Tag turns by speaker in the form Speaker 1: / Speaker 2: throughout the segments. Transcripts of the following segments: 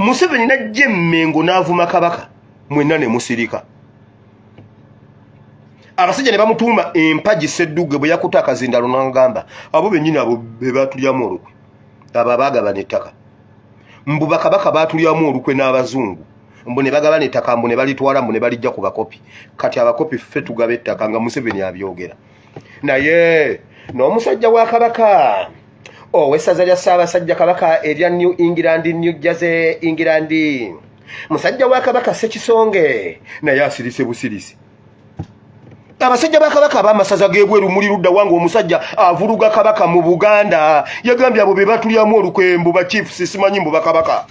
Speaker 1: Museveni najje Mmengo n'avuma Kabaka mwenna ne musirika. Abasajja ne bamutuma Empagi Ssedduge bwe yakuta akazindalo n'agamba abo bennyini abo be batulyamu olukwe abo abaagabana ettaka mbu bakabaka batulyamu olukwe n'abazungu mbu ne bagabana ettaka mbu ne balitwala mbu ne balijja ku bakopi kati abakopi ffe tugaba ettaka nga Museveni abyogera naye n'omusajja wa Kabaka ow'essaza lya Ssaabasajja Kabaka erya New England New Jersey England musajja wa Kabaka Ssekisonge naye asirise busirisi. Abasajja ba Kabaka ab'amasaza g'ebweru muli ludda wange omusajja avuluga Kabaka mu Buganda yagambye abo be batulyamu olukwe mbu ba chiefs simanyi mbu ba Kabaka.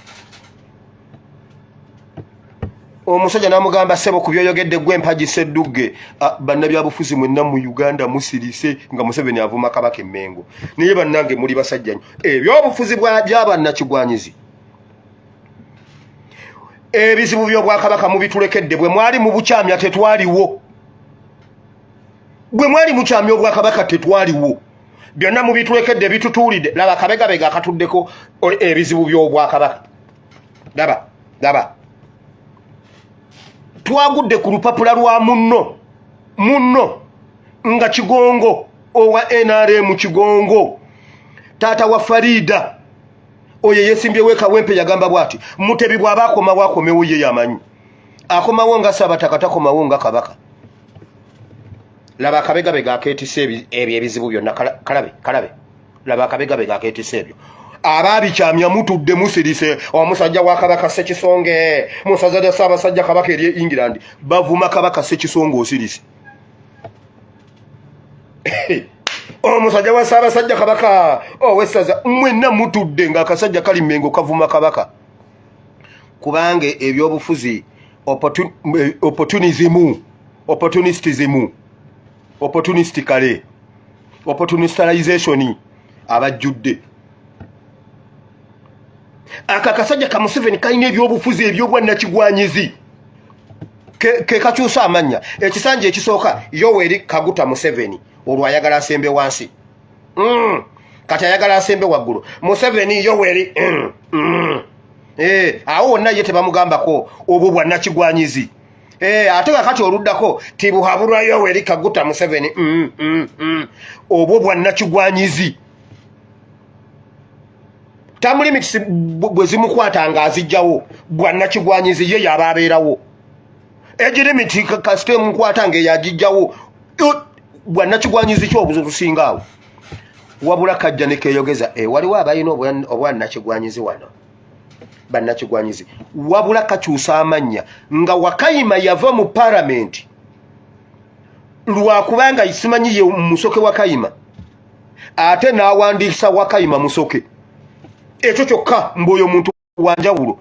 Speaker 1: Omusajja n'amugamba ssebo ku byoyogedde gwe Empagi Ssedduge bannabyabufuzi mwenna mu Uganda musirise nga Museveni avuma Kabaka e Mmengo naye bannange muli basajja nnyo ebyobufuzi by'abannakigwanyizi ebizibu by'Obwakabaka mubitulekedde bwe mwali mu bukyamya tetwaliwo bwe mwali mu kyamya Obwakabaka tetwaliwo byonna mubitulekedde bitutuulidde laba kabegabega akatuddeko ebizibu by'Obwakabaka laba twagudde ku lupapula lwa munno nga Kigongo owa NRM Kigongo taata wa Farida oye yesimbyewo Kawempe yagamba bwati Mutebi bw'aba akomawo akomewo ye yamanyi akomawo nga Ssabataka takomawo nga Kabaka. Laba akabegabega akeetise ebyo ebizibu byonna kalabe laba akabegabega akeetise ebyo abaabikyamya mutudde musirise omusajja wa Kabaka Ssekisonge musaza lya Ssaabasajja Kabaka eri England bavuma Kabaka Ssekisonge osirise omusajja wa Ssaabasajja Kabaka ow'essaza mwenna mutudde ng'akasajja kali Mmengo kavuma Kabaka kubange ebyobufuzi opportunistically opportunistalization abajjudde akakasajja ka Museveni kalina ebyobufuzi eby'obwannakigwanyizi ke kakyusa amanya ekisanja ekisooka Yoweri Kaguta Museveni olwo ayagala asembe wansi kati ayagala asembe waggulu Museveni Yoweri awo wonna ye tebamugambako obwo bwannakigwanyizi ate kakati oluddako tibuhabulwa Yoweri Kaguta Museveni obwo bwannakigwanyizi term limits bwe zimukwata nga azijjawo bwannakigwanyizi ye yaba abeerawo age limit kasite mukwata nga yagijjawo bwannakigwanyizi ky'obusinga awo wabula kajja ne keeyogeza waliwo abalina obwannakigwanyizi wano bannakigwanyizi wabula kakyusa amanya nga Wakayima yava mu parliament lwakubanga simanyi ye musoke Wakayima ate n'awandiisa Wakayima musoke ekyo kyokka mboyo muntu wanjawulo